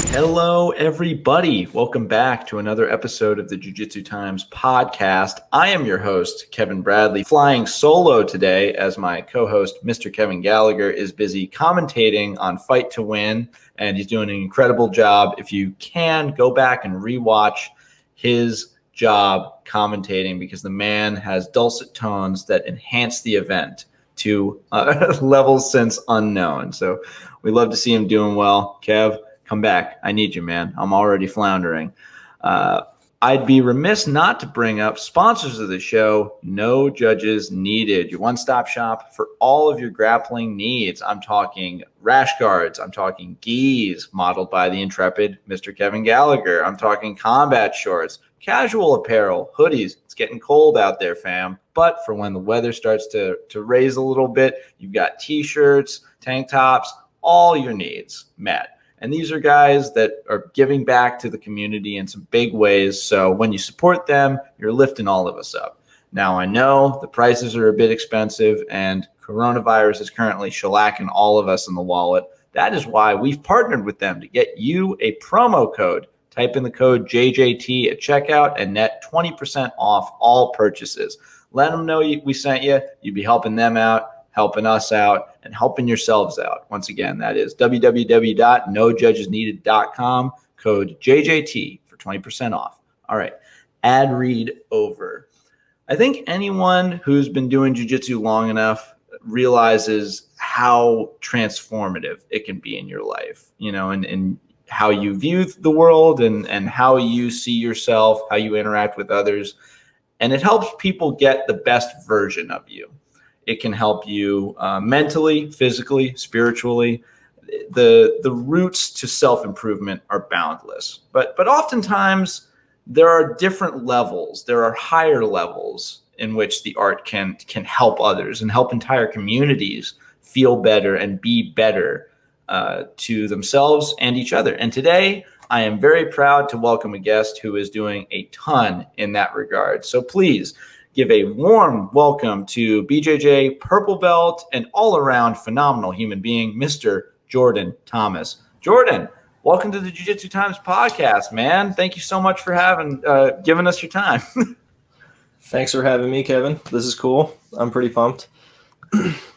Hello, everybody. Welcome back to another episode of the Jiu-Jitsu Times podcast. I am your host, Kevin Bradley, flying solo today as my co-host, Mr. Kevin Gallagher, is busy commentating on Fight to Win, and he's doing an incredible job. If you can, go back and rewatch his job commentating because the man has dulcet tones that enhance the event to levels since unknown. So we love to see him doing well. Kev, come back. I need you, man. I'm already floundering. I'd be remiss not to bring up sponsors of the show, No Judges Needed, your one-stop shop for all of your grappling needs. I'm talking rash guards. I'm talking gis modeled by the intrepid Mr. Kevin Gallagher. I'm talking combat shorts, casual apparel, hoodies. It's getting cold out there, fam. But for when the weather starts to raise a little bit, you've got T-shirts, tank tops, all your needs met. And these are guys that are giving back to the community in some big ways. So when you support them, you're lifting all of us up. Now, I know the prices are a bit expensive and coronavirus is currently shellacking all of us in the wallet. That is why we've partnered with them to get you a promo code. Type in the code JJT at checkout and net 20% off all purchases. Let them know we sent you. You'd be helping them out, helping us out, and helping yourselves out. Once again, that is www.nojudgesneeded.com, code JJT for 20% off. All right, ad read over. I think anyone who's been doing jiu-jitsu long enough realizes how transformative it can be in your life, you know, and how you view the world and how you see yourself, how you interact with others. And it helps people get the best version of you. It can help you mentally, physically, spiritually. The roots to self-improvement are boundless. But oftentimes there are different levels. There are higher levels in which the art can help others and help entire communities feel better and be better to themselves and each other. And today, I am very proud to welcome a guest who is doing a ton in that regard. So please give a warm welcome to BJJ purple belt and all-around phenomenal human being, Mr. Jordan Thomas. Jordan, welcome to the Jiu-Jitsu Times podcast, man. Thank you so much for giving us your time. Thanks for having me, Kevin. This is cool. I'm pretty pumped.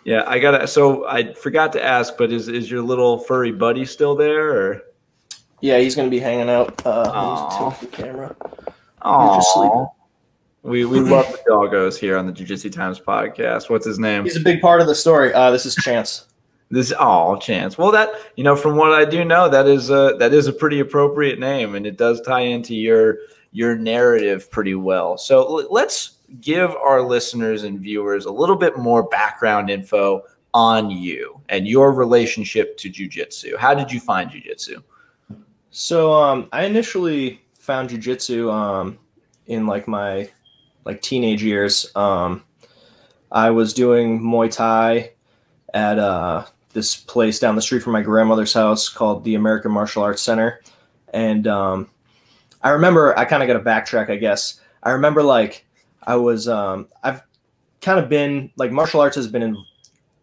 Yeah, so I forgot to ask, but is your little furry buddy still there? Or? Yeah, he's going to be hanging out. Tilt the camera. He's just sleeping. We love the doggos here on the Jiu-Jitsu Times podcast. What's his name? He's a big part of the story. This is Chance. Chance. Well, that, you know, from what I do know, that is a pretty appropriate name, and it does tie into your narrative pretty well. So let's give our listeners and viewers a little bit more background info on you and your relationship to jiu-jitsu. How did you find jiu-jitsu? So I initially found jiu-jitsu in my teenage years. I was doing Muay Thai at this place down the street from my grandmother's house called the American Martial Arts Center. And I remember, I kind of got to backtrack, I guess. I remember I've kind of been martial arts has been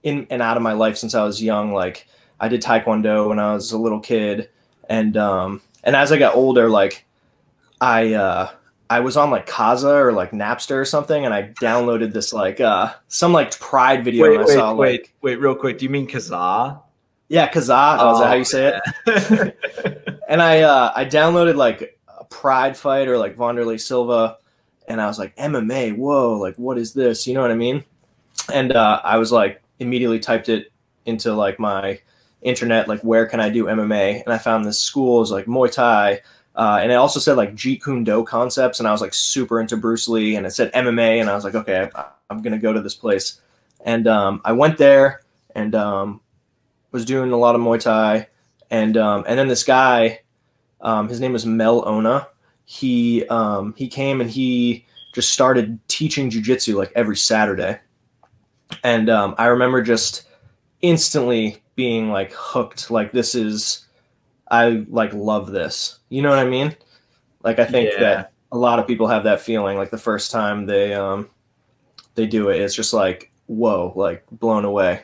in and out of my life since I was young. Like I did Taekwondo when I was a little kid. And as I got older, I was on Kaza or Napster or something, and I downloaded this some Pride video. Wait, real quick. Do you mean Kazaa? Yeah, Kazaa. Oh, is that how you say it? And I downloaded a Pride fight or Wanderlei Silva, and I was like, MMA. Whoa, what is this? You know what I mean? And I was immediately typed it into my internet, where can I do MMA? And I found this school is Muay Thai. And it also said Jeet Kune Do concepts, and I was super into Bruce Lee, and it said MMA, and I was like, okay, I'm gonna go to this place. And I went there and was doing a lot of Muay Thai, and then this guy, his name was Mel Ona. He came and he just started teaching jiu-jitsu every Saturday, and I remember just instantly being hooked. I love this. You know what I mean? I think that a lot of people have that feeling the first time they do it. It's just whoa, blown away.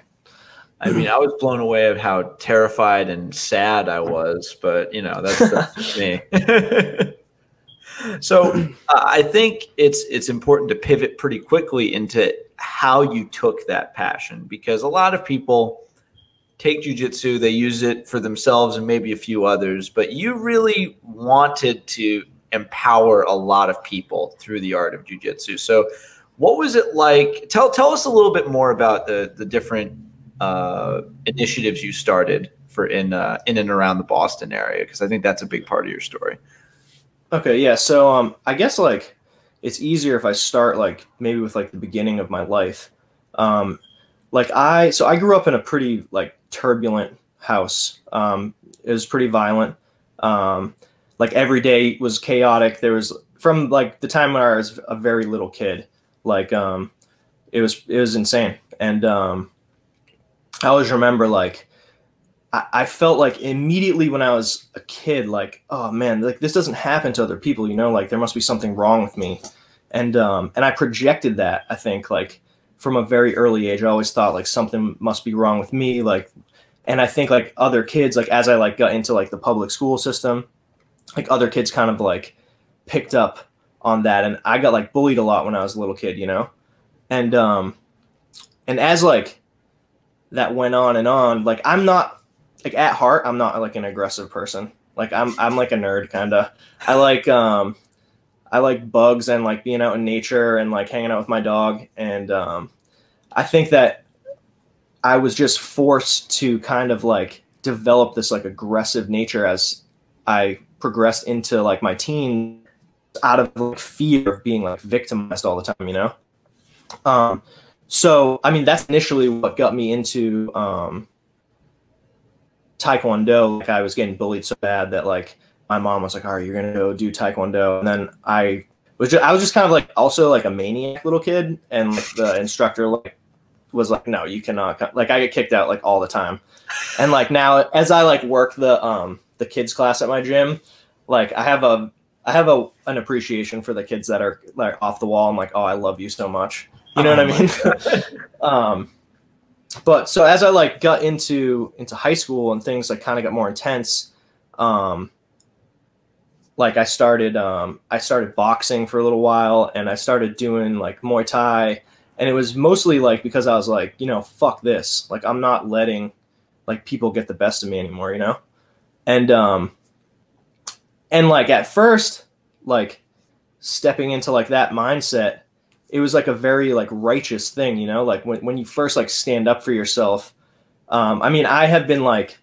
I mean, I was blown away of how terrified and sad I was, but that's just me. So I think it's important to pivot pretty quickly into how you took that passion, because a lot of people take jiu-jitsu, they use it for themselves and maybe a few others, but you really wanted to empower a lot of people through the art of jiu-jitsu. So what was it like? Tell us a little bit more about the different initiatives you started for in and around the Boston area, because I think that's a big part of your story. Okay, yeah. So I guess like it's easier if I start like maybe with like the beginning of my life. So I grew up in a pretty like turbulent house. It was pretty violent. Like every day was chaotic. There was, from like the time when I was a very little kid, like it was insane. And I always remember like I felt like immediately when I was a kid, like, oh man, like this doesn't happen to other people, like there must be something wrong with me. And I projected that, I think, like from a very early age. I always thought like something must be wrong with me. Like, and I think like other kids, like as I like got into like the public school system, like other kids kind of like picked up on that. And I got like bullied a lot when I was a little kid, and as like that went on and on, like I'm not, like at heart, I'm not like an aggressive person. Like I'm like a nerd kind of. I like bugs and like being out in nature and like hanging out with my dog. And I think that I was just forced to kind of like develop this like aggressive nature as I progressed into like my teen, out of like fear of being like victimized all the time, So I mean that's initially what got me into Taekwondo. Like I was getting bullied so bad that like my mom was like, all right, you're gonna go do Taekwondo. And then I was just kind of like also like a maniac little kid, and like the instructor like was like, no, you cannot. Like I get kicked out like all the time. And like now as I like work the kids class at my gym, like I have an appreciation for the kids that are like off the wall. I'm like, oh, I love you so much. You know what I mean? But so as I like got into high school and things like kind of got more intense, like I started boxing for a little while, and I started doing like Muay Thai, and it was mostly like because I was like, fuck this. Like I'm not letting like people get the best of me anymore, And like at first, like stepping into like that mindset, it was like a very like righteous thing, like when you first like stand up for yourself. I mean, I have been like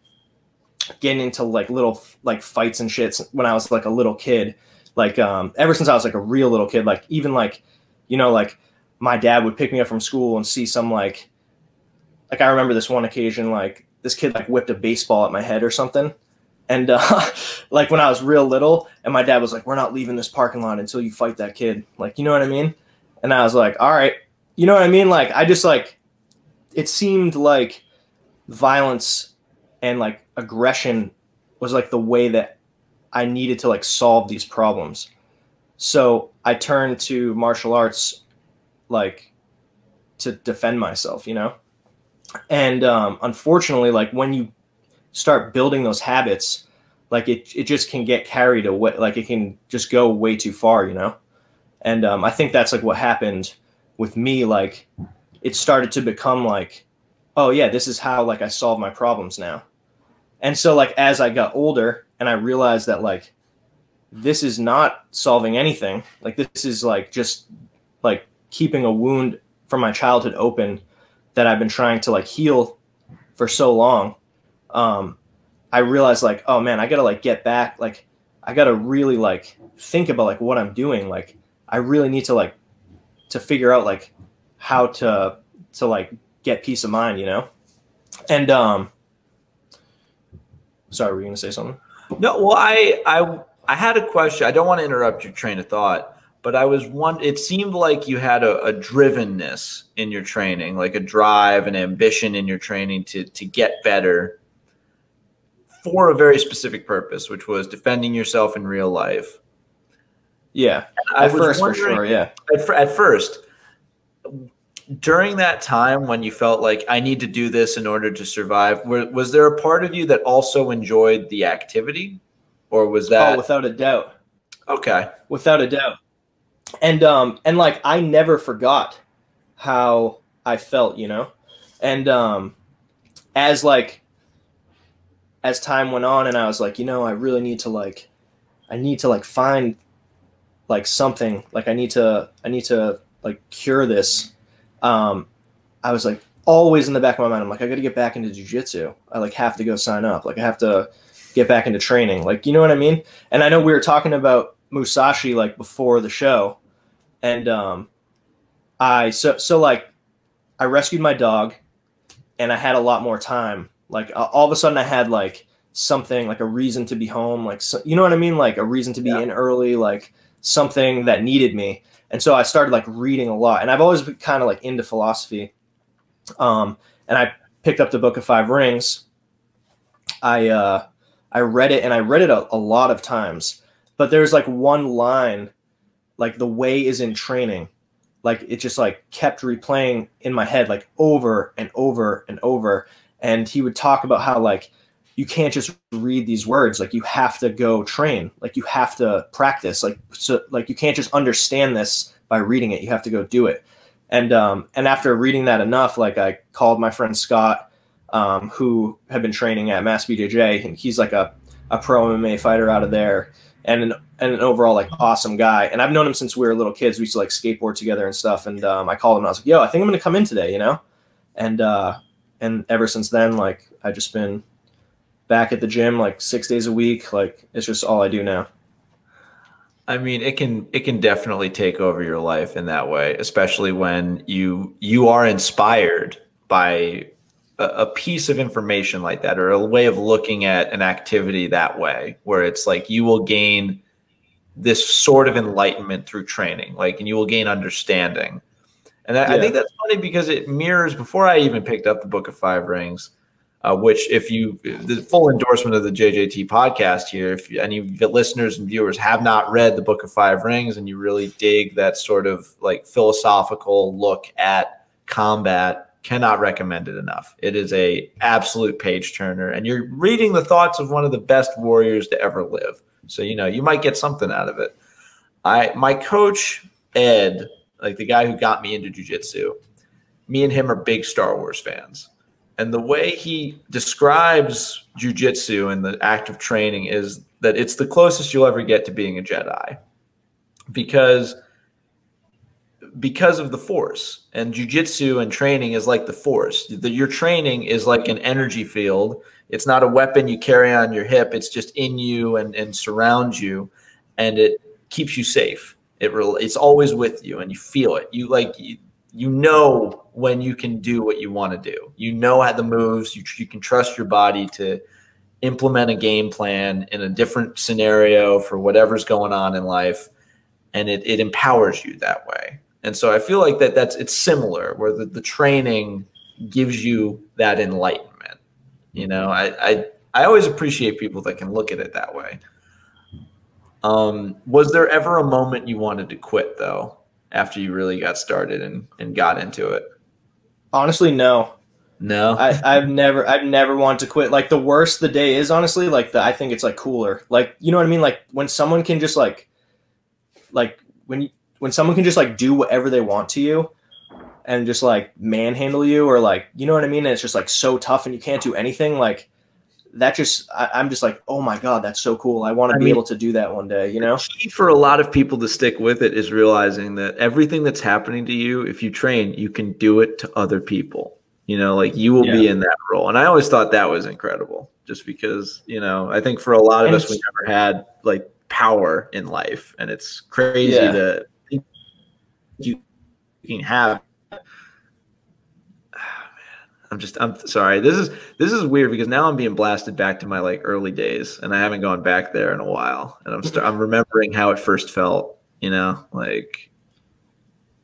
getting into like little like fights and shit when I was like a little kid, like ever since I was like a real little kid, like even like, like my dad would pick me up from school and see some like I remember this one occasion, like this kid like whipped a baseball at my head or something. And like when I was real little, and my dad was like, we're not leaving this parking lot until you fight that kid. Like, you know what I mean? And I was like, all right, you know what I mean? Like, I just like, it seemed like violence and like aggression was like the way that I needed to like solve these problems. So I turned to martial arts, like to defend myself, And unfortunately, like when you start building those habits, like it just can get carried away. Like it can just go way too far, And I think that's like what happened with me. Like it started to become like, oh yeah, this is how like I solve my problems now. And so like as I got older and I realized that like this is not solving anything, like this is like just like keeping a wound from my childhood open that I've been trying to like heal for so long. I realized like, oh man, I gotta like get back. Like I gotta really like think about like what I'm doing. Like I really need to like to figure out like how to like get peace of mind, And sorry, were you gonna say something? No, well, I had a question. I don't want to interrupt your train of thought, but it seemed like you had a drivenness in your training, like a drive and ambition in your training to get better for a very specific purpose, which was defending yourself in real life. Yeah, at first, for sure, yeah. At first, during that time when you felt like I need to do this in order to survive, was there a part of you that also enjoyed the activity, or was that? Oh, without a doubt. Okay. Without a doubt. And like, I never forgot how I felt, you know? And as time went on, and I was like, you know, I really need to like find like something, like I need to like cure this. I was like, always in the back of my mind, I'm like, I got to get back into jiu-jitsu. I like have to go sign up. Like I have to get back into training. Like, you know what I mean? And I know we were talking about Musashi like before the show, and I rescued my dog, and I had a lot more time. Like all of a sudden I had like something, like a reason to be home, like, so, you know what I mean? Like a reason to be in early, like something that needed me. And so I started like reading a lot, and I've always been kind of like into philosophy. And I picked up the Book of Five Rings. I read it, and I read it a lot of times, but there's like one line, like the way is in training. Like it just like kept replaying in my head, like over and over and over. And he would talk about how like, you can't just read these words. Like you have to go train. Like you have to practice. Like, so like you can't just understand this by reading it. You have to go do it. And after reading that enough, like I called my friend Scott, who had been training at Mass BJJ, and he's like a pro MMA fighter out of there, and an overall like awesome guy. And I've known him since we were little kids. We used to like skateboard together and stuff. And I called him and I was like, yo, I think I'm going to come in today, you know? And ever since then, like I just been back at the gym like 6 days a week. Like it's just all I do now. I mean, it can definitely take over your life in that way, especially when you are inspired by a piece of information like that, or a way of looking at an activity that way, where it's like you will gain this sort of enlightenment through training, like, and you will gain understanding. And I think that's funny because it mirrors, before I even picked up the Book of Five Rings, which the full endorsement of the JJT podcast here, if any listeners and viewers have not read the Book of Five Rings and you really dig that sort of like philosophical look at combat, cannot recommend it enough. It is a absolute page turner, and you're reading the thoughts of one of the best warriors to ever live. So, you know, you might get something out of it. My coach, Ed, like the guy who got me into jiu-jitsu, me and him are big Star Wars fans. And the way he describes jiu-jitsu and the act of training is that it's the closest you'll ever get to being a Jedi, because of the Force. And jiu-jitsu and training is like the Force. Your training is like an energy field. It's not a weapon you carry on your hip. It's just in you and surrounds you, and it keeps you safe. It's always with you, and you feel it. You know when you can do what you want to do. You know how the moves. You can trust your body to implement a game plan in a different scenario for whatever's going on in life, and it empowers you that way. And so I feel like it's similar, where the training gives you that enlightenment. You know, I always appreciate people that can look at it that way. Was there ever a moment you wanted to quit, though, after you really got started and got into it? Honestly, no. No, I've never wanted to quit. Like the worse the day is, honestly, like I think it's like cooler. Like, you know what I mean? Like when someone can just like when someone can just like do whatever they want to you and just like manhandle you, or like, you know what I mean? And it's just like so tough and you can't do anything. Like that just, I'm just like, oh my God, that's so cool. I want to be able to do that one day, you know? The key for a lot of people to stick with it is realizing that everything that's happening to you, if you train, you can do it to other people. You know, like you will be in that role. And I always thought that was incredible, just because, you know, I think for a lot of us, we never had like power in life, and it's crazy that you can have. I'm sorry. This is weird because now I'm being blasted back to my like early days, and I haven't gone back there in a while. And I'm remembering how it first felt, you know, like,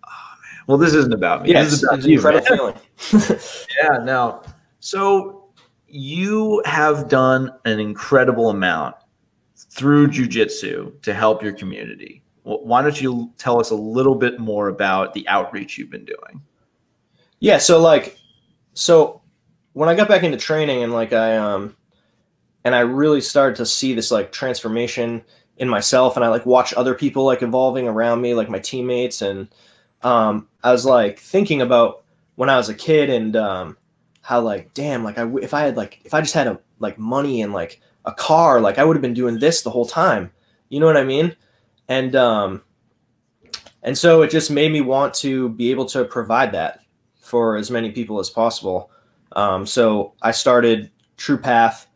oh man. Well, this isn't about me. Yes, this is about it's an incredible feeling. Yeah, no. So you have done an incredible amount through jiu-jitsu to help your community. Why don't you tell us a little bit more about the outreach you've been doing? Yeah. So when I got back into training and like I really started to see this like transformation in myself, and I like watch other people like evolving around me, like my teammates. And I was like thinking about when I was a kid and how like, damn, like if I just had like money and like a car, like I would have been doing this the whole time. You know what I mean? And so it just made me want to be able to provide that for as many people as possible. So I started True Path.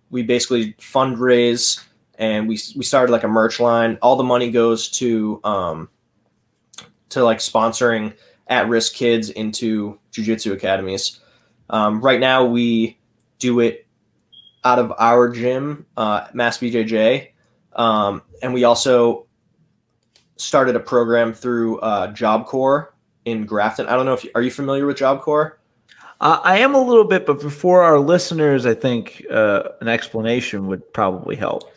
We basically fundraise, and we started like a merch line. All the money goes to like sponsoring at-risk kids into jiu-jitsu academies. Right now we do it out of our gym, Mass BJJ. And we also started a program through Job Corps in Grafton. I don't know if are you familiar with Job Corps? I am a little bit, but before our listeners, I think an explanation would probably help.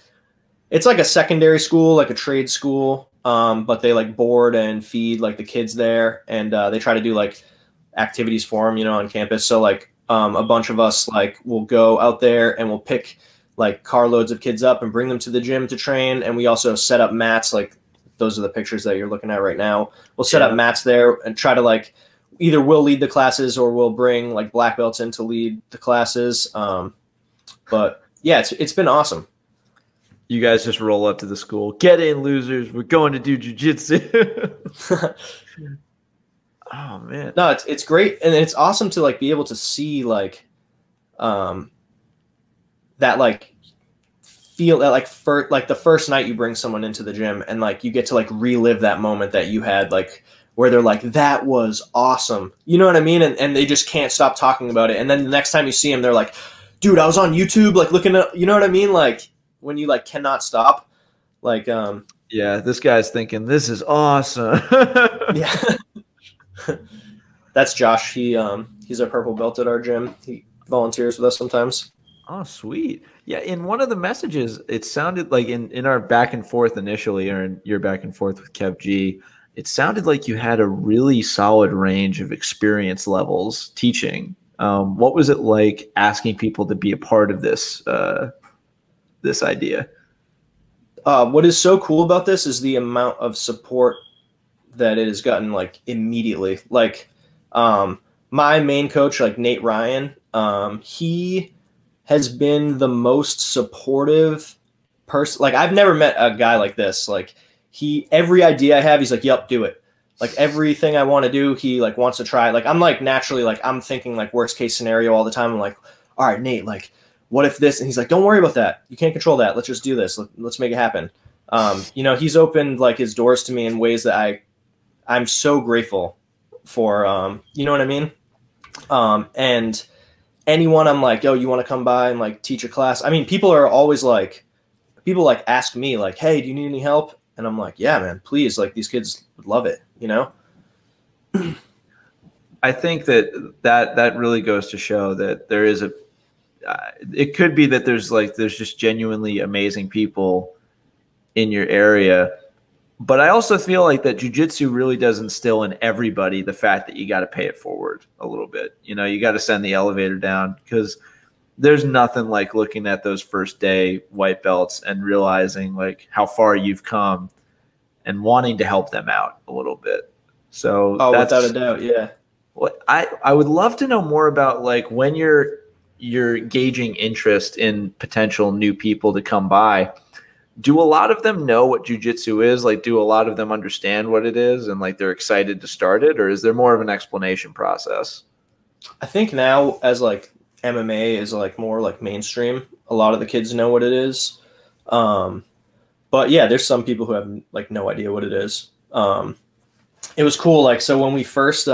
It's like a secondary school, like a trade school, but they like board and feed like the kids there, and they try to do like activities for them, you know, on campus. So like a bunch of us like will go out there and we'll pick like carloads of kids up and bring them to the gym to train, and we also set up mats. Like those are the pictures that you're looking at right now. We'll set up mats there and try to like either we'll lead the classes or we'll bring like black belts in to lead the classes. But yeah, it's been awesome. You guys just roll up to the school. Get in, losers. We're going to do jiu-jitsu. Oh man. No, it's great, and it's awesome to like be able to see like that like feel that like the first night you bring someone into the gym and like you get to like relive that moment that you had, like where they're like, that was awesome. You know what I mean? And they just can't stop talking about it. And then the next time you see them, they're like, dude, I was on YouTube, like looking at, you know what I mean? Like when you like cannot stop, like, yeah, this guy's thinking this is awesome. Yeah. That's Josh. He's a purple belt at our gym. He volunteers with us sometimes. Oh, sweet. Yeah, in one of the messages, it sounded like in our back and forth initially, or in your back and forth with Kev G, it sounded like you had a really solid range of experience levels teaching. What was it like asking people to be a part of this this idea? What is so cool about this is the amount of support that it has gotten like immediately. Like my main coach, like Nate Ryan, he has been the most supportive person. Like I've never met a guy like this. Like every idea I have, he's like, yep, do it. Like everything I want to do, he like wants to try. Like I'm like naturally like I'm thinking like worst case scenario all the time. I'm like, all right, Nate, like what if this? And he's like, don't worry about that. You can't control that. Let's just do this. Let's make it happen. You know, he's opened like his doors to me in ways that I'm so grateful for. You know what I mean? And anyone I'm like, yo, you want to come by and like teach a class? I mean, people like ask me like, hey, do you need any help? And I'm like, yeah, man, please. Like these kids would love it, you know? I think that really goes to show that there is it could be that there's just genuinely amazing people in your area. But I also feel like that jiu-jitsu really does instill in everybody the fact that you got to pay it forward a little bit. You know, you got to send the elevator down, because there's nothing like looking at those first day white belts and realizing like how far you've come and wanting to help them out a little bit. So that's, without a doubt, yeah. What I would love to know more about, like when you're gauging interest in potential new people to come by. Do a lot of them know what jiu-jitsu is? Like, do a lot of them understand what it is and like they're excited to start it, or is there more of an explanation process? I think now as like MMA is like more like mainstream, a lot of the kids know what it is. But yeah, there's some people who have like no idea what it is. It was cool. Like, so when we first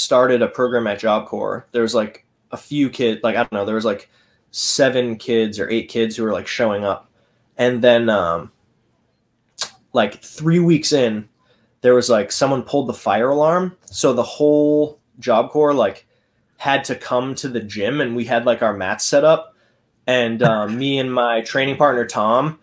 started a program at Job Corps, there was like a few kids, like, I don't know, there was like 7 kids or 8 kids who were like showing up. And then like 3 weeks in, there was like someone pulled the fire alarm. So the whole Job Corps like had to come to the gym, and we had like our mats set up. And me and my training partner, Tom,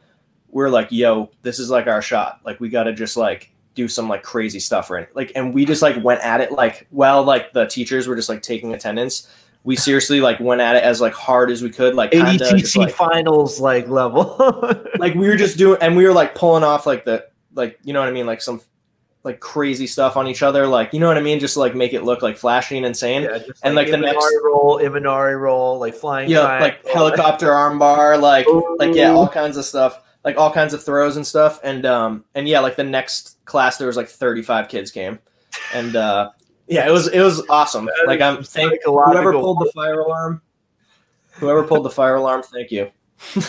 we're like, yo, this is like our shot. Like we got to just like do some like crazy stuff, right? Like, and we just like went at it like, well, like the teachers were just like taking attendance. We seriously like went at it as like hard as we could, like ADTC like, finals like level. Like we were just doing, and we were like pulling off like you know what I mean, like some like crazy stuff on each other, like, you know what I mean, just to, like make it look like flashy and insane. Yeah, and like the next Imanari roll, like flying, like helicopter armbar, like yeah, all kinds of stuff, like all kinds of throws and stuff, and yeah, like the next class there was like 35 kids came, and yeah, it was awesome. Like I'm whoever pulled the fire alarm, thank you.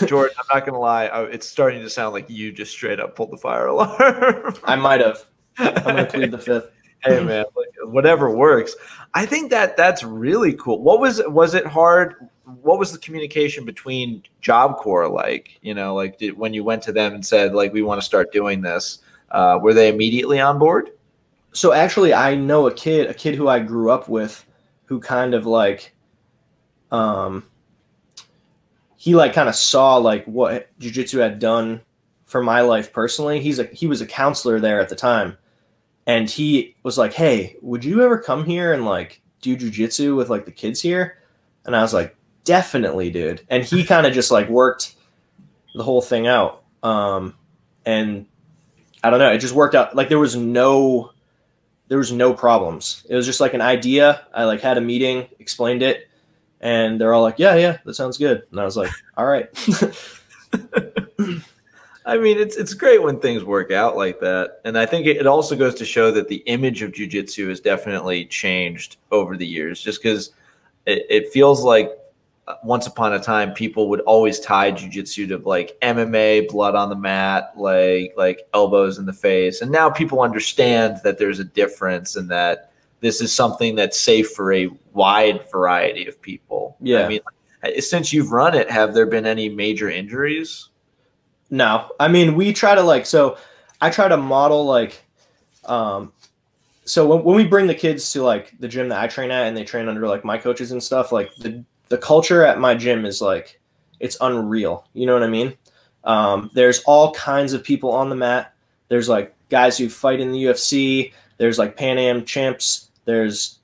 Jordan, I'm not gonna lie, it's starting to sound like you just straight up pulled the fire alarm. I might have. I'm gonna plead the fifth. Hey man, whatever works. I think that's really cool. What was it hard? What was the communication between Job Corps like? You know, like when you went to them and said like we want to start doing this, were they immediately on board? So actually, I know a kid who I grew up with, who kind of like, he like kind of saw like what jiu-jitsu had done for my life personally. He was a counselor there at the time. And he was like, hey, would you ever come here and like do jiu-jitsu with like the kids here? And I was like, definitely, dude. And he kind of just like worked the whole thing out. And I don't know, it just worked out. Like there was no problems. It was just like an idea. I like had a meeting, explained it, and they're all like, yeah, that sounds good. And I was like, all right. I mean, it's great when things work out like that. And I think it also goes to show that the image of jiu-jitsu has definitely changed over the years, just because it feels like once upon a time, people would always tie jiu-jitsu to like MMA, blood on the mat, like elbows in the face. And now people understand that there's a difference and that this is something that's safe for a wide variety of people. Yeah. I mean, since you've run it, have there been any major injuries? No, I mean, we try to like, so I try to model like, so when we bring the kids to like the gym that I train at and they train under like my coaches and stuff, like the culture at my gym is like, it's unreal. You know what I mean? There's all kinds of people on the mat. There's like guys who fight in the UFC. There's like Pan Am champs. There's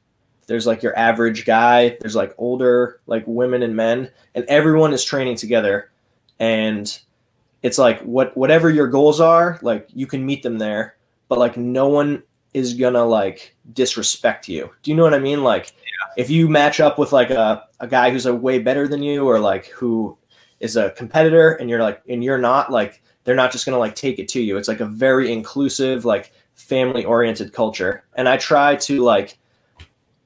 like your average guy. There's like older, like women and men, and everyone is training together. And it's like whatever your goals are, like you can meet them there, but like no one is gonna like disrespect you. Do you know what I mean? Like if you match up with like a guy who's way better than you, or like who is a competitor and you're not, like they're not just gonna like take it to you. It's like a very inclusive, like family oriented culture. And I try to like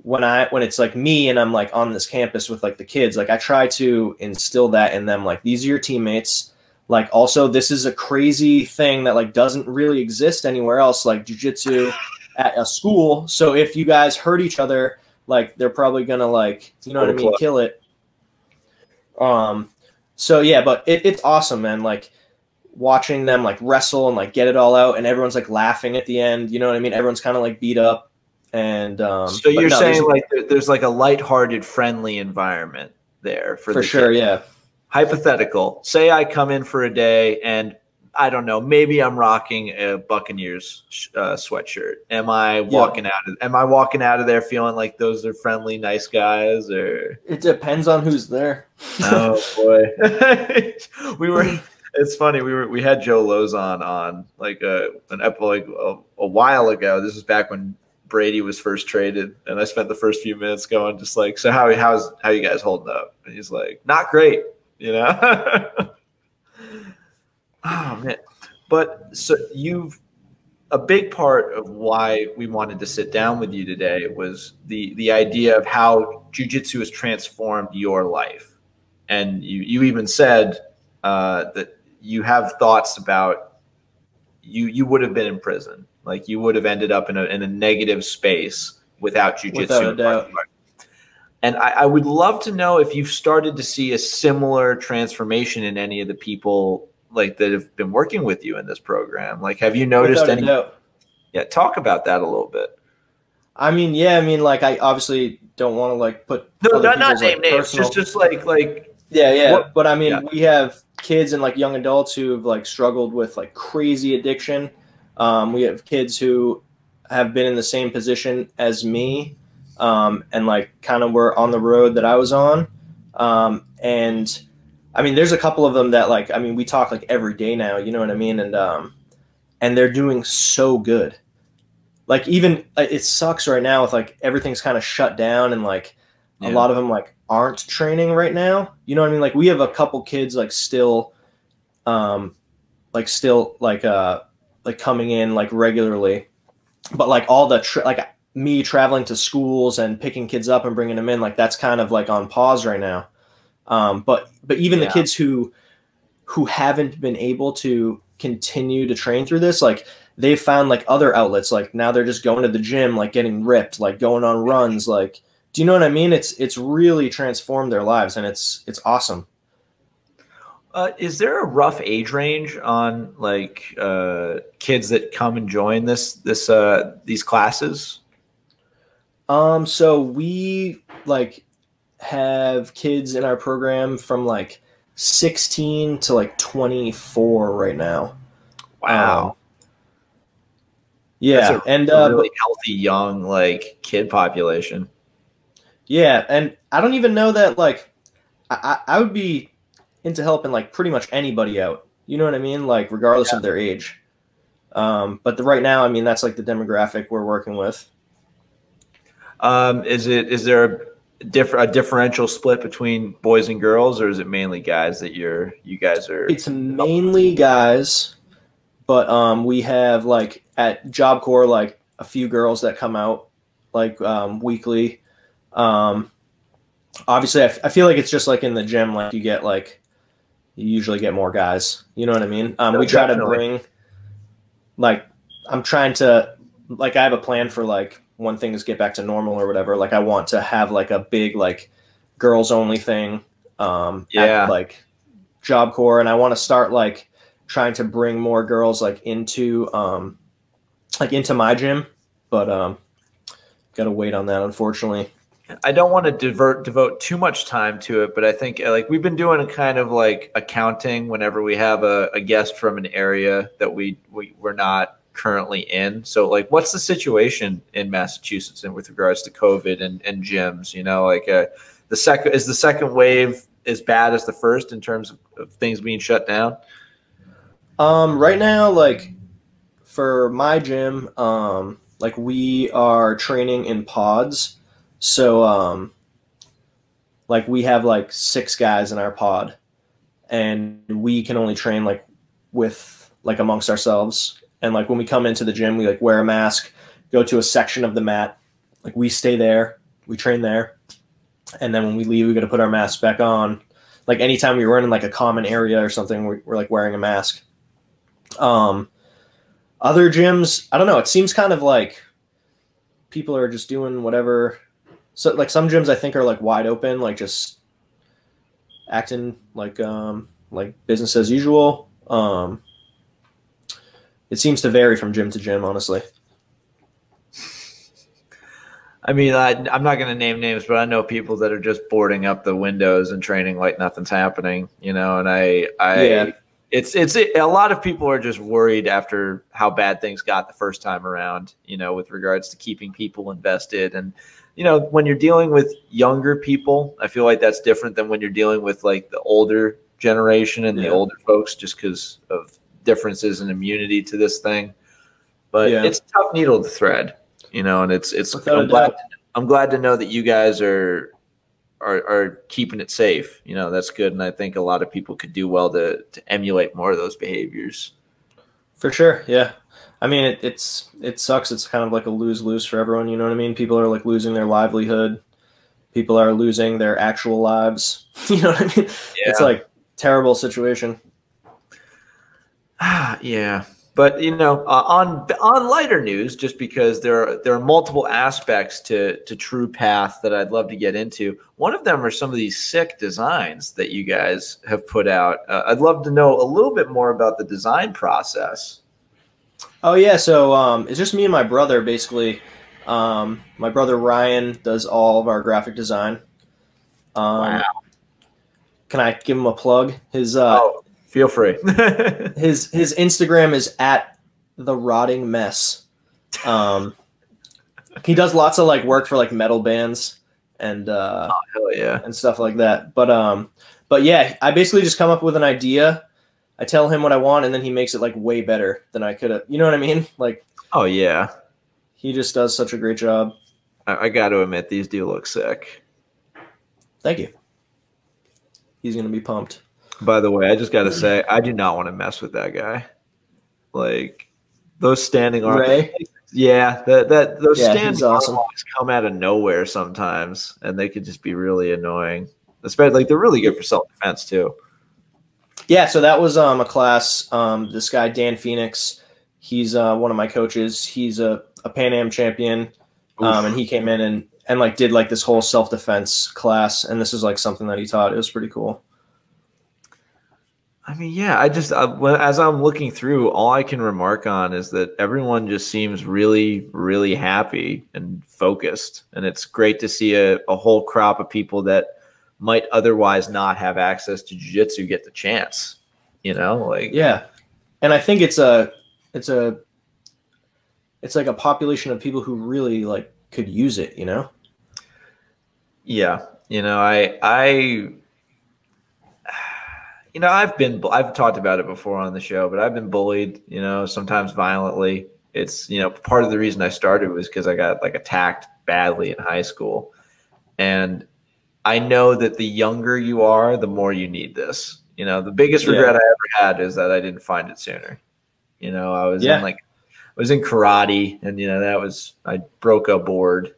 when it's like me and I'm like on this campus with like the kids, like I try to instill that in them. Like these are your teammates. Like also this is a crazy thing that like doesn't really exist anywhere else, like jiu-jitsu at a school. So if you guys hurt each other, like they're probably gonna like, you know what I mean, kill it. So yeah, but it's awesome, man. Like watching them like wrestle and like get it all out, and everyone's like laughing at the end. You know what I mean? Everyone's kind of like beat up. And so you're saying like there's like a lighthearted, friendly environment there for sure, kids. Yeah. Hypothetical. Say I come in for a day and I don't know, maybe I'm rocking a Buccaneers sweatshirt. Am I walking out of there feeling like those are friendly, nice guys, or it depends on who's there. Oh boy. It's funny. We had Joe Lozon on like an episode a while ago. This was back when Brady was first traded, and I spent the first few minutes going just like, so how you guys holding up? And he's like, not great, you know. Oh man. But so a big part of why we wanted to sit down with you today was the idea of how jiu-jitsu has transformed your life. And you even said that you have thoughts about you would have been in prison. Like you would have ended up in a negative space without jiu-jitsu. Without a doubt. And I would love to know if you've started to see a similar transformation in any of the people like that have been working with you in this program. Like, have you noticed any? Yeah, talk about that a little bit. I mean, yeah, I mean, like, I obviously don't want to like put not name names, just like yeah. What, but I mean, we have kids and like young adults who have like struggled with like crazy addiction, We have kids who have been in the same position as me, and like kind of were on the road that I was on. And I mean, there's a couple of them that like, I mean, we talk like every day now, you know what I mean? And they're doing so good. Like even it sucks right now with like everything's kind of shut down and like a lot of them like aren't training right now. You know what I mean? Like we have a couple kids like still coming in like regularly, but like all the like me traveling to schools and picking kids up and bringing them in, like that's kind of like on pause right now. But even the kids who haven't been able to continue to train through this, like they've found like other outlets. Like now they're just going to the gym, like getting ripped, like going on runs. Like, do you know what I mean? It's really transformed their lives, and it's awesome. Is there a rough age range on like kids that come and join these classes? So we like have kids in our program from like 16 to like 24 right now. Wow. Yeah, and a really healthy young like kid population. Yeah, and I don't even know that like I would be into helping like pretty much anybody out. You know what I mean? Like regardless of their age. But right now, I mean, that's like the demographic we're working with. Is there a differential split between boys and girls, or is it mainly guys that you guys are? It's mainly guys, but we have like at Job Corps like a few girls that come out like weekly. Obviously, I feel like it's just like in the gym, like you usually get more guys. You know what I mean? We try to bring like I'm trying to like I have a plan for like when things get back to normal or whatever. Like I want to have like a big like girls only thing at like Job Corps, and I want to start like trying to bring more girls like into my gym, but gotta wait on that, unfortunately. I don't want to devote too much time to it, but I think like we've been doing a kind of like accounting whenever we have a guest from an area that we're not currently in. So like, what's the situation in Massachusetts and with regards to COVID and gyms? You know, like the second wave as bad as the first in terms of things being shut down? Right now, like for my gym, like we are training in pods. So, like we have like 6 guys in our pod, and we can only train like with like amongst ourselves. And like when we come into the gym, we like wear a mask, go to a section of the mat, like we stay there, we train there, and then when we leave, we got to put our masks back on. Like anytime we run in like a common area or something, we're like wearing a mask. Other gyms, I don't know. It seems kind of like people are just doing whatever. So like some gyms I think are like wide open, like just acting like business as usual. It seems to vary from gym to gym, honestly. I mean, I'm not going to name names, but I know people that are just boarding up the windows and training like nothing's happening, you know, and it's a lot of people are just worried after how bad things got the first time around, you know, with regards to keeping people invested. And, you know, when you're dealing with younger people, I feel like that's different than when you're dealing with like the older generation and the older folks, just because of differences in immunity to this thing. But it's a tough needle to thread, you know, and it's I'm glad to know that you guys are keeping it safe. You know, that's good. And I think a lot of people could do well to emulate more of those behaviors. For sure. Yeah. I mean, it sucks. It's kind of like a lose-lose for everyone. You know what I mean? People are like losing their livelihood. People are losing their actual lives. You know what I mean? Yeah. It's like terrible situation. Yeah. But, you know, on lighter news, just because there are multiple aspects to True Path that I'd love to get into. One of them are some of these sick designs that you guys have put out. I'd love to know a little bit more about the design process. Oh, yeah. So it's just me and my brother, basically. My brother Ryan does all of our graphic design. Wow. Can I give him a plug? His feel free. his Instagram is the Rotting Mess. He does lots of like work for like metal bands and hell yeah, and stuff like that. But yeah, I basically just come up with an idea. I tell him what I want, and then he makes it like way better than I could have. You know what I mean? Like, oh yeah, he just does such a great job. I got to admit, these do look sick. Thank you. He's gonna be pumped. By the way, I just got to say, I do not want to mess with that guy. Like those standing arms. Ray? Yeah, those standing awesome. arms come out of nowhere sometimes, and they could just be really annoying. Especially like they're really good for self-defense too. Yeah, so that was a class. This guy Dan Phoenix, he's one of my coaches. He's a Pan Am champion, and he came in and like did like this whole self-defense class, and this is like something that he taught. It was pretty cool. I mean, yeah, as I'm looking through, all I can remark on is that everyone just seems really, really happy and focused. And it's great to see a whole crop of people that might otherwise not have access to jiu-jitsu get the chance, you know, like, yeah. And I think it's like a population of people who really like could use it, you know? Yeah. You know, I've talked about it before on the show, but I've been bullied, you know, sometimes violently. It's, you know, part of the reason I started was because I got like attacked badly in high school. And I know that the younger you are, the more you need this. You know, the biggest regret I ever had is that I didn't find it sooner. You know, I was in karate, and you know, I broke a board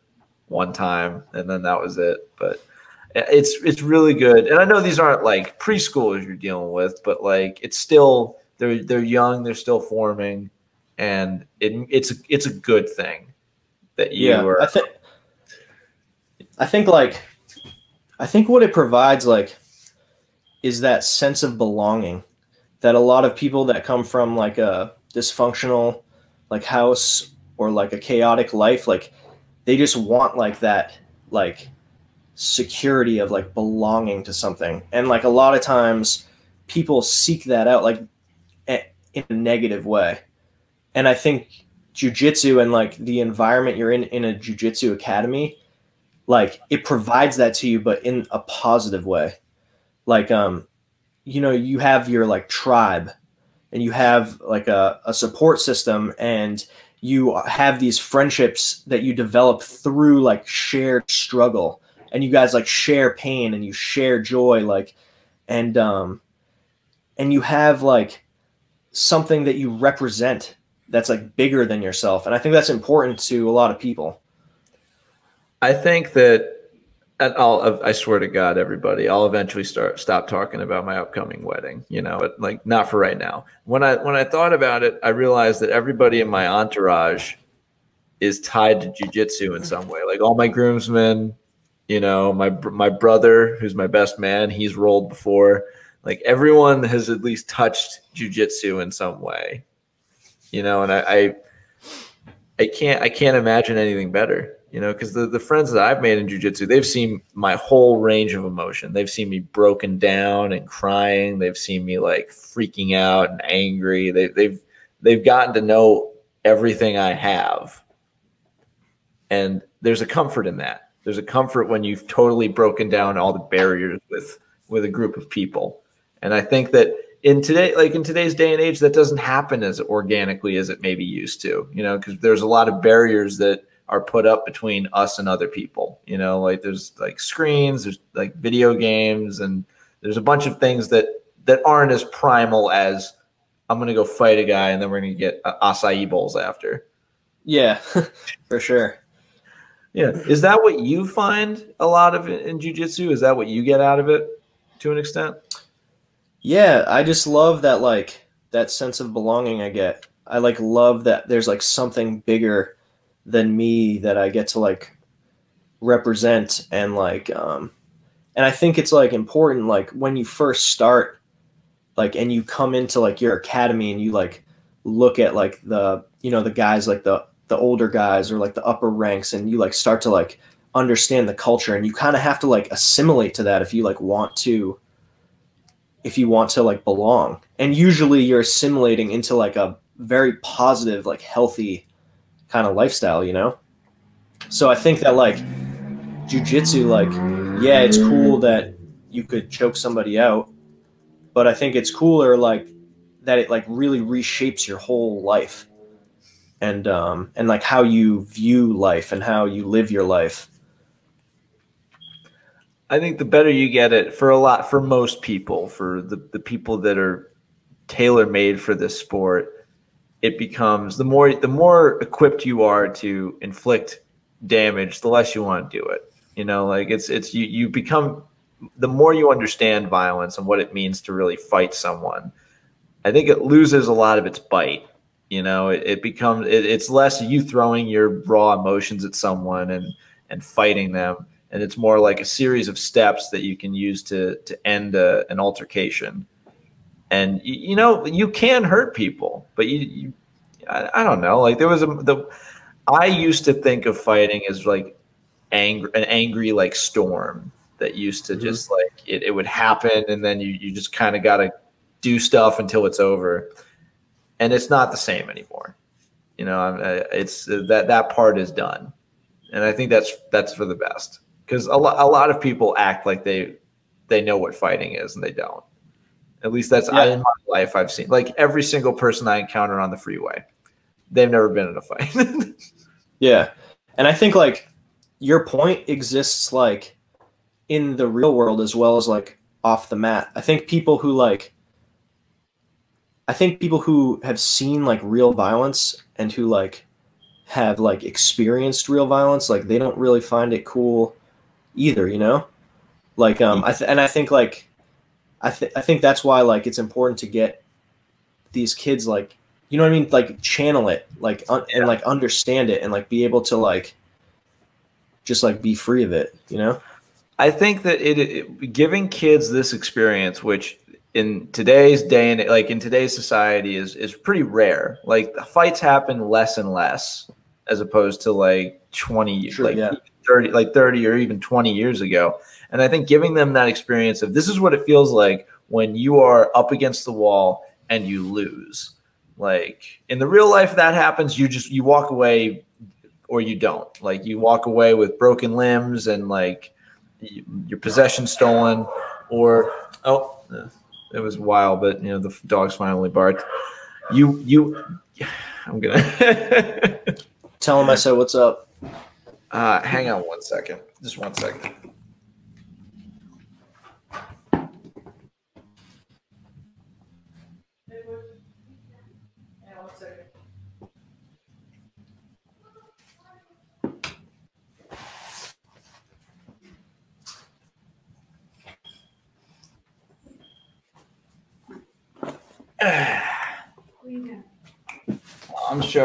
one time, and then that was it. But it's really good. And I know these aren't like preschoolers you're dealing with, but like it's still they're young, they're still forming, and it's a good thing that you are. I think what it provides like is that sense of belonging that a lot of people that come from like a dysfunctional like house or like a chaotic life, like they just want like that like security of like belonging to something. And like a lot of times people seek that out like in a negative way. And I think jiu-jitsu and like the environment you're in a jiu-jitsu academy, like it provides that to you, but in a positive way. Like, you know, you have your like tribe and you have like a support system, and you have these friendships that you develop through like shared struggle, and you guys like share pain and you share joy, like, and you have like something that you represent that's like bigger than yourself. And I think that's important to a lot of people. I think that, and I swear to God, everybody, I'll eventually stop talking about my upcoming wedding, you know, but like not for right now. When I thought about it, I realized that everybody in my entourage is tied to jiu-jitsu in some way. Like all my groomsmen, you know, my brother, who's my best man, he's rolled before. Like everyone has at least touched jiu-jitsu in some way, you know, and I can't imagine anything better. You know, because the friends that I've made in jiu-jitsu, they've seen my whole range of emotion. They've seen me broken down and crying. They've seen me like freaking out and angry. They've gotten to know everything I have. And there's a comfort in that. There's a comfort when you've totally broken down all the barriers with a group of people. And I think that in today's day and age, that doesn't happen as organically as it maybe used to, you know, because there's a lot of barriers that are put up between us and other people, you know, like there's like screens, there's like video games, and there's a bunch of things that aren't as primal as I'm going to go fight a guy and then we're going to get acai bowls after. Yeah, for sure. Yeah. Is that what you find a lot of in jiu-jitsu? Is that what you get out of it to an extent? Yeah. I just love that, like that sense of belonging I get. I like love that there's like something bigger than me that I get to like represent. And like and I think it's like important, like when you first start, like, and you come into like your academy and you like look at like the, you know, the guys, like the older guys or like the upper ranks, and you like start to like understand the culture, and you kind of have to like assimilate to that if you want to like belong. And usually you're assimilating into like a very positive, like healthy kind of lifestyle, you know? So I think that like jiu-jitsu, like, yeah, it's cool that you could choke somebody out, but I think it's cooler like that it like really reshapes your whole life and like how you view life and how you live your life. I think the better you get it for most people, for the people that are tailor-made for this sport, it becomes the more equipped you are to inflict damage, the less you want to do it. You know, like you become, the more you understand violence and what it means to really fight someone, I think it loses a lot of its bite. You know, it's less you throwing your raw emotions at someone and fighting them. And it's more like a series of steps that you can use to end an altercation. And, you know, you can hurt people, but I don't know. Like I used to think of fighting as like an angry like storm that used to just like it would happen, and then you just kind of got to do stuff until it's over. And it's not the same anymore. You know, it's that part is done. And I think that's for the best. Because a lot of people act like they know what fighting is, and they don't. At least in my life I've seen. Like every single person I encounter on the freeway, they've never been in a fight. Yeah. And I think like your point exists like in the real world as well as like off the mat. I think people who have seen like real violence and who like have like experienced real violence, like they don't really find it cool either, you know? Like I think that's why like it's important to get these kids like, you know what I mean, like channel it like and like understand it and like be able to like just like be free of it, you know? I think that giving kids this experience, which in today's day and like in today's society is pretty rare. Like fights happen less and less as opposed to like 20 30 or even 20 years ago. And I think giving them that experience of this is what it feels like when you are up against the wall and you lose. Like in the real life that happens, you walk away or you don't. Like you walk away with broken limbs and like your possession stolen, or it was wild, but you know the dogs finally barked. I'm gonna tell him I said what's up. Hang on 1 second. Just 1 second.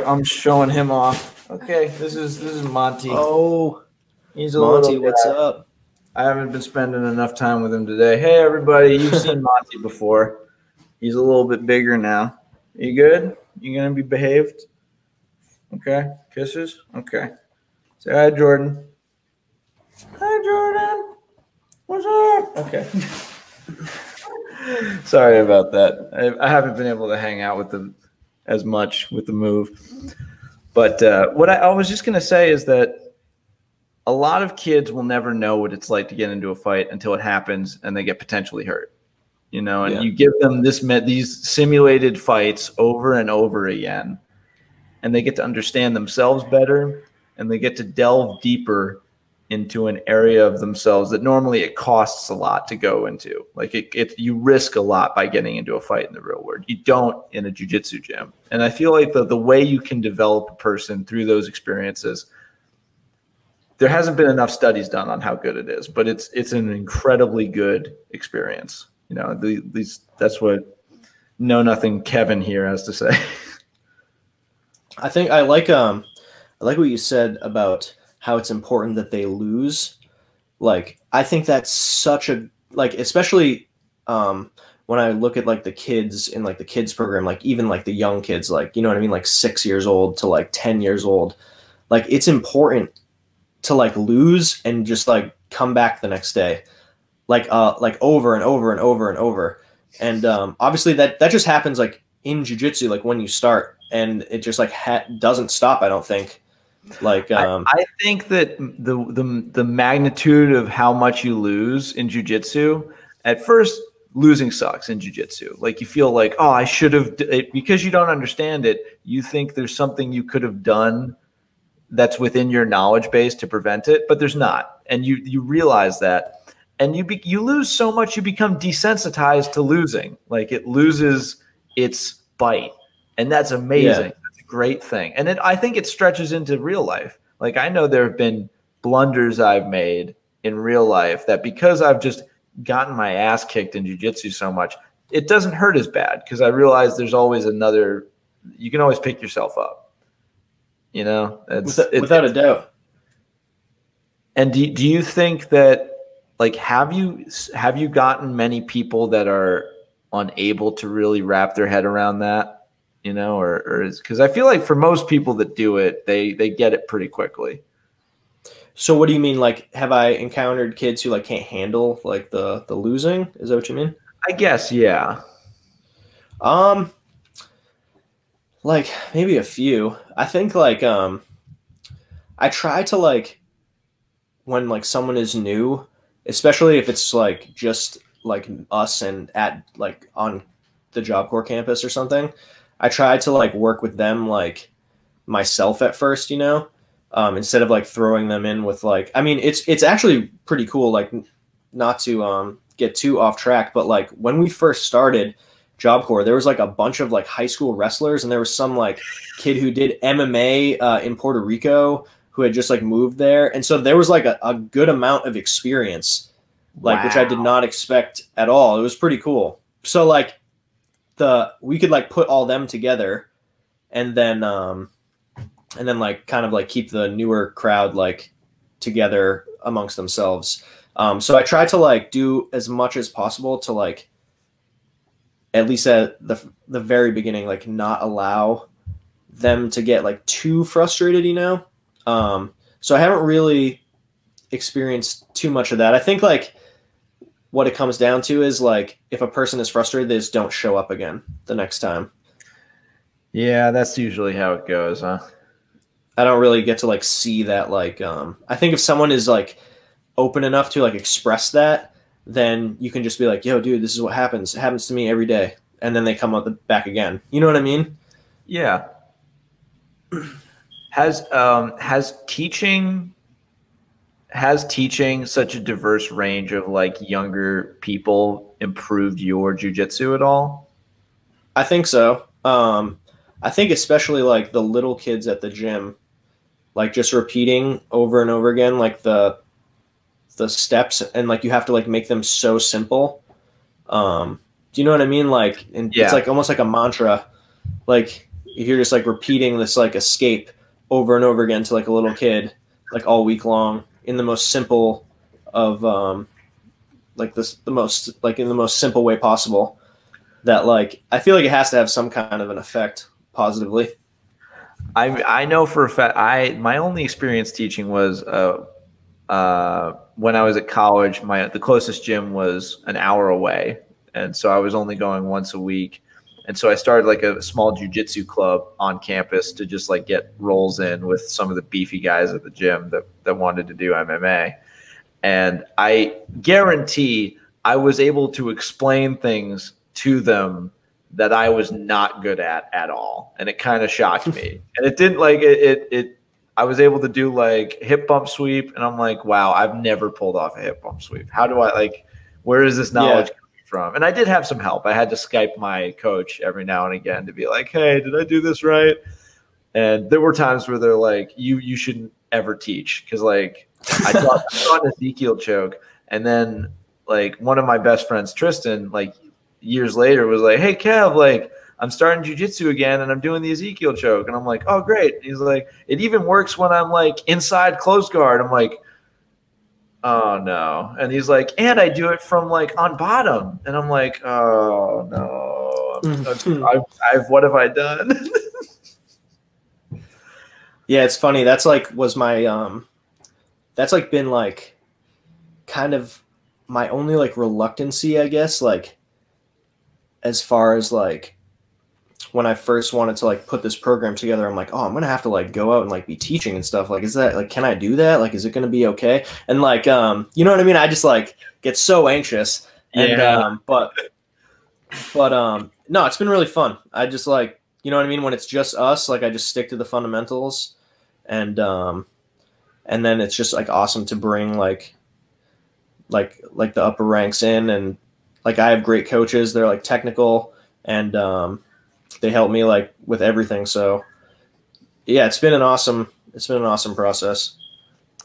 I'm showing him off. Okay, this is Monty. Oh, he's a Monty, little what's up? I haven't been spending enough time with him today. Hey, everybody, you've seen Monty before. He's a little bit bigger now. You good? You gonna be behaved? Okay. Kisses? Okay. Say hi, Jordan. Hi, Jordan. What's up? Okay. Sorry about that. I haven't been able to hang out with them as much with the move. But what I was just going to say is that a lot of kids will never know what it's like to get into a fight until it happens and they get potentially hurt. You know, and you give them these simulated fights over and over again, and they get to understand themselves better, and they get to delve deeper into an area of themselves that normally it costs a lot to go into. Like you risk a lot by getting into a fight in the real world. You don't in a jiu-jitsu gym. And I feel like the way you can develop a person through those experiences, there hasn't been enough studies done on how good it is, but it's an incredibly good experience. You know, that's what Know Nothing Kevin here has to say. I think I like what you said about how it's important that they lose. Like, I think that's such a, like, especially when I look at like the kids in like the kids program, like even like the young kids, like, you know what I mean? Like 6 years old to like 10 years old. Like it's important to like lose and just like come back the next day. Like over and over and over and over. And obviously that just happens like in jiu-jitsu, like when you start, and it just like doesn't stop. I don't think. Like I think that the magnitude of how much you lose in jiu-jitsu, at first losing sucks in jiu-jitsu. Like you feel like, oh, I should have, because you don't understand it, you think there's something you could have done that's within your knowledge base to prevent it, but there's not. And you realize that, and you lose so much, you become desensitized to losing. Like it loses its bite, and that's amazing. Yeah. Great thing. And I think it stretches into real life. Like I know there have been blunders I've made in real life that because I've just gotten my ass kicked in jiu-jitsu so much, it doesn't hurt as bad because I realize there's always another, you can always pick yourself up, you know, without a doubt. And do you think that, like, have you gotten many people that are unable to really wrap their head around that? You know, or is, because I feel like for most people that do it, they get it pretty quickly. So what do you mean? Like, have I encountered kids who like can't handle like the losing? Is that what you mean? I guess, yeah. Like maybe a few. I think like I try to like when like someone is new, especially if it's like just like us and at like on the Job Corps campus or something. I tried to like work with them like myself at first, you know, instead of like throwing them in with like, I mean, it's actually pretty cool. Like not to get too off track, but like when we first started Job Corps, there was like a bunch of like high school wrestlers, and there was some like kid who did MMA in Puerto Rico who had just like moved there. And so there was like a good amount of experience, like, which I did not expect at all. It was pretty cool. So like, we could like put all them together and then like kind of like keep the newer crowd like together amongst themselves. So I try to like do as much as possible to like, at least at the very beginning, like not allow them to get like too frustrated, you know? So I haven't really experienced too much of that. I think like, what it comes down to is like, if a person is frustrated, they just don't show up again the next time. Yeah, that's usually how it goes, huh? I don't really get to like see that. Like, I think if someone is like open enough to like express that, then you can just be like, yo, dude, this is what happens. It happens to me every day. And then they come up back again. You know what I mean? Yeah. Has teaching such a diverse range of like younger people improved your jiu-jitsu at all? I think so. I think especially like the little kids at the gym, like just repeating over and over again, like the steps, and like you have to like make them so simple. Do you know what I mean? Like, and yeah. It's like almost like a mantra. Like if you're just like repeating this like escape over and over again to like a little kid, like all week long, in the most simple of like this, the most like in the most simple way possible, that like I feel like it has to have some kind of an effect positively. I know for a fact, my only experience teaching was when I was at college. The closest gym was an hour away, and so I was only going once a week. And so I started like a small jiu-jitsu club on campus to just like get rolls in with some of the beefy guys at the gym that wanted to do MMA. And I guarantee I was able to explain things to them that I was not good at all. And it kind of shocked me. And it didn't like I was able to do like hip bump sweep. And I'm like, wow, I've never pulled off a hip bump sweep. How do I like, where is this knowledge coming from? And I did have some help. I had to Skype my coach every now and again to be like, hey, did I do this right? And there were times where they're like, you shouldn't ever teach. Cause like I taught an Ezekiel choke. And then like one of my best friends, Tristan, like years later was like, hey Kev, like I'm starting jiu-jitsu again and I'm doing the Ezekiel choke. And I'm like, oh great. And he's like, it even works when I'm like inside close guard. I'm like, oh no. And he's like, and I do it from like on bottom. And I'm like, oh no, what have I done? Yeah, it's funny. That's like was my that's like been like kind of my only like reluctancy, I guess, like as far as like when I first wanted to like put this program together, I'm like, oh, I'm gonna have to like go out and like be teaching and stuff. Like, is that like, can I do that? Like, is it gonna be okay? And like, you know what I mean? I just like get so anxious. And but no, it's been really fun. I just like, you know what I mean? When it's just us, like I just stick to the fundamentals, and then it's just like awesome to bring like the upper ranks in, and like I have great coaches. They're like technical, and they help me like with everything. So yeah, it's been an awesome process.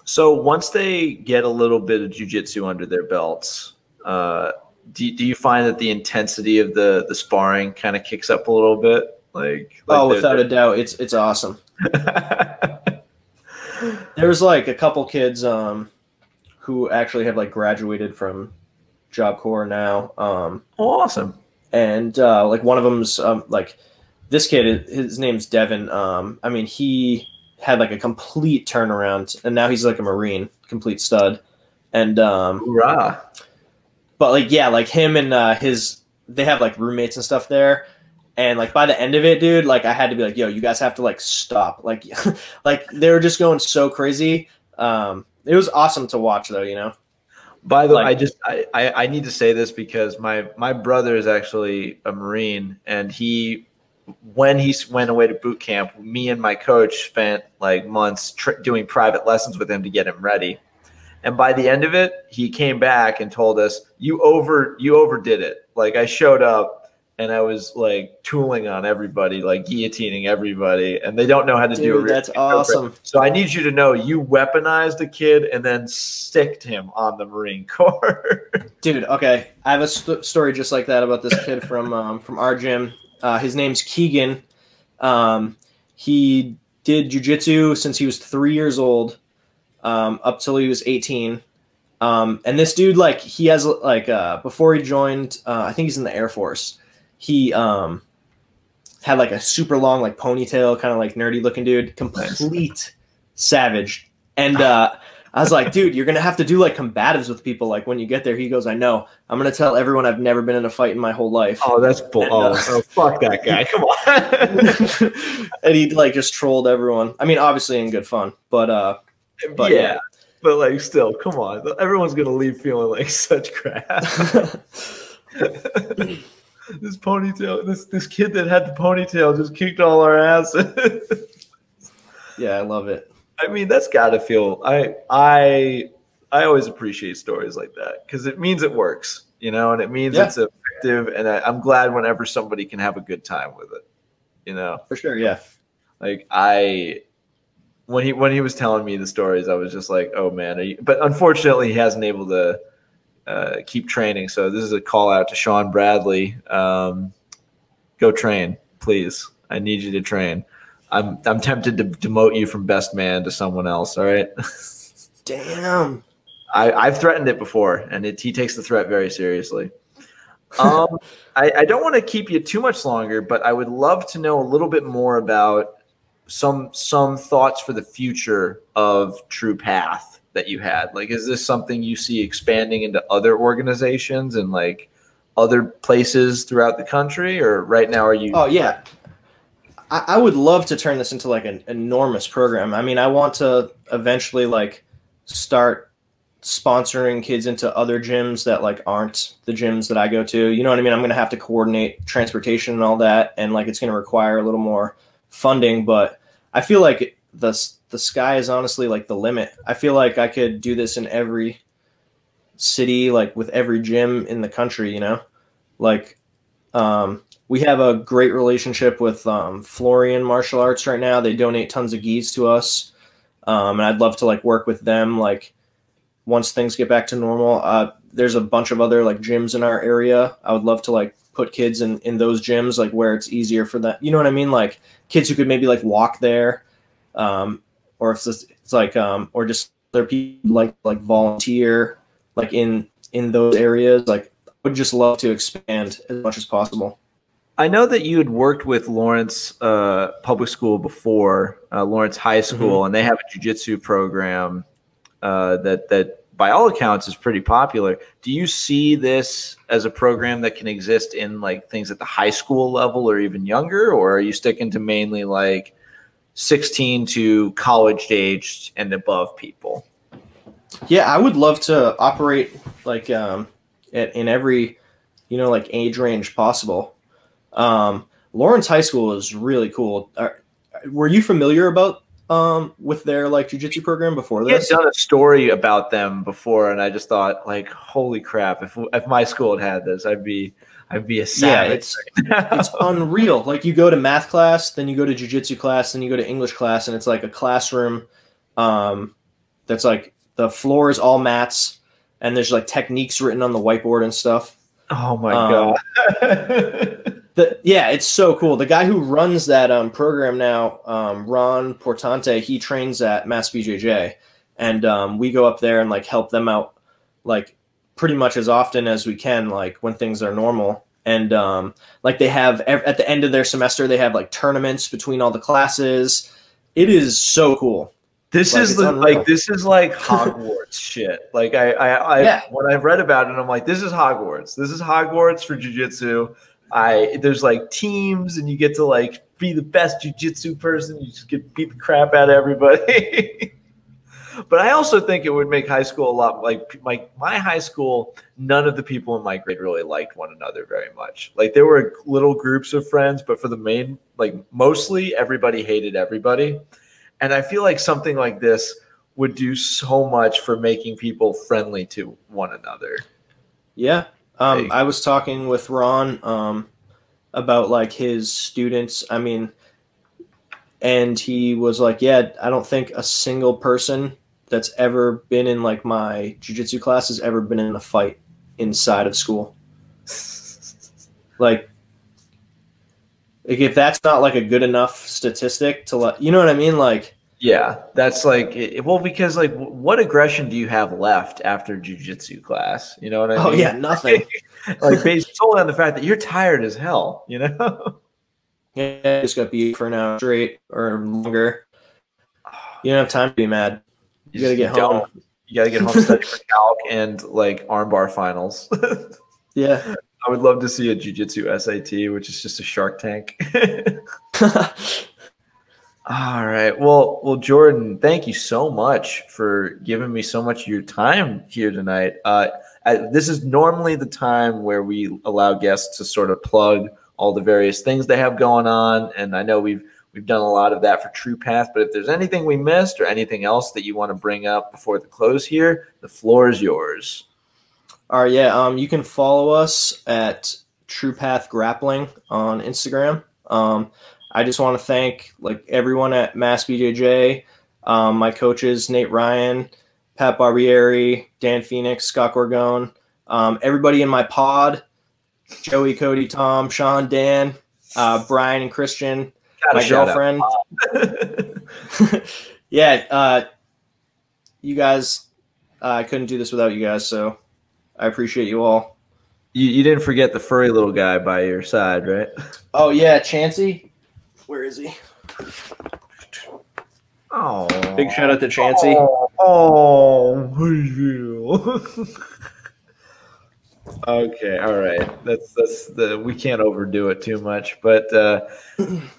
So once they get a little bit of jiu-jitsu under their belts, do you find that the intensity of the sparring kind of kicks up a little bit? Like oh, without a doubt, it's awesome. There's like a couple kids who actually have like graduated from Job Corps now. Awesome. And like one of them's like this kid, his name's Devin. I mean, he had like a complete turnaround, and now he's like a Marine, complete stud. And hoorah. But like, yeah, like him and they have like roommates and stuff there. And like by the end of it, dude, like I had to be like, yo, you guys have to like stop. Like, like they were just going so crazy. It was awesome to watch though, you know? By the way, I need to say this because my brother is actually a Marine, and when he went away to boot camp, me and my coach spent like months doing private lessons with him to get him ready. And by the end of it, he came back and told us, you overdid it. Like I showed up and I was like tooling on everybody, like guillotining everybody, and they don't know how to do it. That's awesome. So I need you to know you weaponized a kid and then sticked him on the Marine Corps. Dude, okay. I have a story just like that about this kid from our gym. His name's Keegan. He did jiu-jitsu since he was 3 years old, up till he was 18. And this dude, like, he has like before he joined, I think he's in the Air Force. He had like a super long like ponytail, kind of like nerdy looking dude, complete savage. And I was like, dude, you're gonna have to do like combatives with people. Like when you get there, he goes, I know. I'm gonna tell everyone I've never been in a fight in my whole life. Oh, that's bull. Oh, fuck that guy. Come on. And he like just trolled everyone. I mean, obviously in good fun, but yeah. But like, still, come on. Everyone's gonna leave feeling like such crap. This ponytail, this kid that had the ponytail just kicked all our asses. Yeah, I love it. I mean, that's got to feel. I always appreciate stories like that because it means it works, you know, and it means it's effective. And I'm glad whenever somebody can have a good time with it, you know. For sure, yeah. Like when he was telling me the stories, I was just like, oh man. But unfortunately, he hasn't able to keep training. So this is a call out to Sean Bradley. Go train, please. I need you to train. I'm tempted to demote you from best man to someone else. All right. Damn. I've threatened it before, and he takes the threat very seriously. I don't want to keep you too much longer, but I would love to know a little bit more about some thoughts for the future of True Path that you had. Like, is this something you see expanding into other organizations and like other places throughout the country, or right now are you? Oh yeah, I would love to turn this into like an enormous program. I mean, I want to eventually like start sponsoring kids into other gyms that like aren't the gyms that I go to. You know what I mean? I'm going to have to coordinate transportation and all that, and like it's going to require a little more funding, but I feel like the sky is honestly like the limit. I feel like I could do this in every city, like with every gym in the country, you know? Like we have a great relationship with Florian Martial Arts right now. They donate tons of gis to us. And I'd love to like work with them like once things get back to normal. There's a bunch of other like gyms in our area. I would love to like put kids in those gyms like where it's easier for them. You know what I mean? Like kids who could maybe like walk there. Or if it's like or just other people like volunteer like in those areas. Like I would just love to expand as much as possible. I know that you had worked with Lawrence Public School before, Lawrence High School, and they have a jiu-jitsu program that by all accounts is pretty popular. Do you see this as a program that can exist in like things at the high school level or even younger, or are you sticking to mainly like 16 to college aged and above people? Yeah, I would love to operate like in every, like age range possible. Lawrence High School is really cool. Were you familiar with their like jiu-jitsu program before this? I had done a story about them before, and I just thought, like, holy crap! If my school had this, I'd be a savage. Yeah, it's unreal. Like, you go to math class, then you go to jiu-jitsu class, then you go to English class, and it's like a classroom that's like the floor is all mats, and there's like techniques written on the whiteboard and stuff. Oh my god! It's so cool. The guy who runs that program now, Ron Portante, he trains at Mass BJJ, and we go up there and like help them out, like pretty much as often as we can, like when things are normal. And like they have at the end of their semester, they have like tournaments between all the classes. It is so cool. This is like Hogwarts shit. Like when I read about it, I'm like, this is Hogwarts. This is Hogwarts for jiu-jitsu. There's like teams, and you get to like be the best jiu-jitsu person. You just get to beat the crap out of everybody. But I also think it would make high school a lot like my high school. None of the people in my grade really liked one another very much. Like, there were little groups of friends, but for the main, like mostly everybody hated everybody. And I feel like something like this would do so much for making people friendly to one another. Yeah. I was talking with Ron about like his students. I mean, and he was like, yeah, I don't think a single person that's ever been in like my jiu-jitsu class has ever been in a fight inside of school. Like if that's not like a good enough statistic to let, you know what I mean? Like, yeah, that's like, well, because like what aggression do you have left after jiu-jitsu class? You know what I mean? Oh yeah, nothing. Like based solely on the fact that you're tired as hell, you know? Yeah, just got beat for an hour straight or longer. You don't have time to be mad. You got to get home. You got to get home, study for calc and like armbar finals. Yeah. I would love to see a jiu-jitsu SAT, which is just a Shark Tank. All right. Well, Jordan, thank you so much for giving me so much of your time here tonight. This is normally the time where we allow guests to sort of plug all the various things they have going on, and I know we've done a lot of that for True Path, but if there's anything we missed or anything else that you want to bring up before the close here, the floor is yours. All right, yeah. You can follow us at True Path Grappling on Instagram. I just want to thank like everyone at Mass BJJ, my coaches Nate Ryan, Pat Barbieri, Dan Phoenix, Scott Gorgone, everybody in my pod, Joey, Cody, Tom, Sean, Dan, Brian, and Christian, my girlfriend. Yeah, you guys, I couldn't do this without you guys, so I appreciate you all. You didn't forget the furry little guy by your side, right? Oh, yeah, Chansey. Where is he? Oh, big shout out to Chansey. Okay, all right. That's we can't overdo it too much, but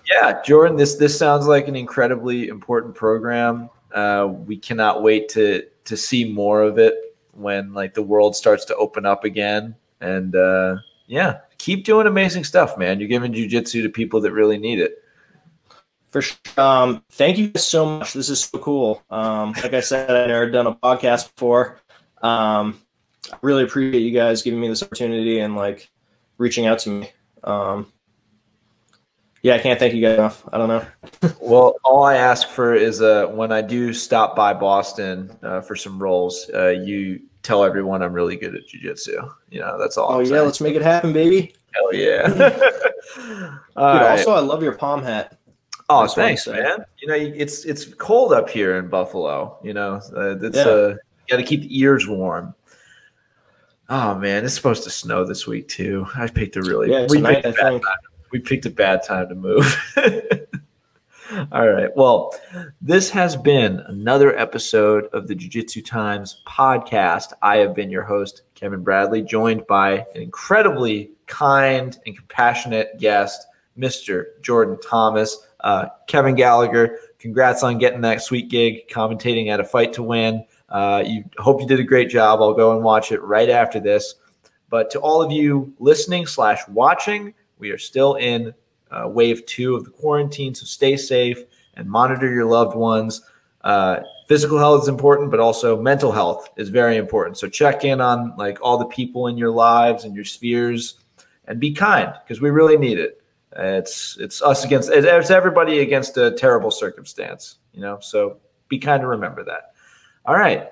yeah, Jordan, this sounds like an incredibly important program. We cannot wait to see more of it when like the world starts to open up again. And yeah, keep doing amazing stuff, man. You're giving jiu-jitsu to people that really need it. For sure. Thank you so much. This is so cool. Like I said, I've never done a podcast before. I really appreciate you guys giving me this opportunity and like reaching out to me. Yeah, I can't thank you guys enough. I don't know. Well, all I ask for is when I do stop by Boston for some rolls, you tell everyone I'm really good at jiu-jitsu. You know, that's all. Oh, yeah, let's make it happen, baby. Hell yeah. Dude, also, I love your palm hat. Oh, thanks, man. You know, it's cold up here in Buffalo. You know, you got to keep the ears warm. Oh man, it's supposed to snow this week too. I picked a really tonight, I think. we picked a bad time to move. All right. Well, this has been another episode of the Jiu-Jitsu Times podcast. I have been your host, Kevin Bradley, joined by an incredibly kind and compassionate guest, Mr. Jordan Thomas. Kevin Gallagher, congrats on getting that sweet gig commentating at a Fight to Win. Hope you did a great job. I'll go and watch it right after this. But to all of you listening/watching, we are still in wave 2 of the quarantine, so stay safe and monitor your loved ones. Physical health is important, but also mental health is very important. So check in on like all the people in your lives and your spheres, and be kind, because we really need it. It's everybody against a terrible circumstance, so be kind to remember that. All right.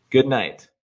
Good night.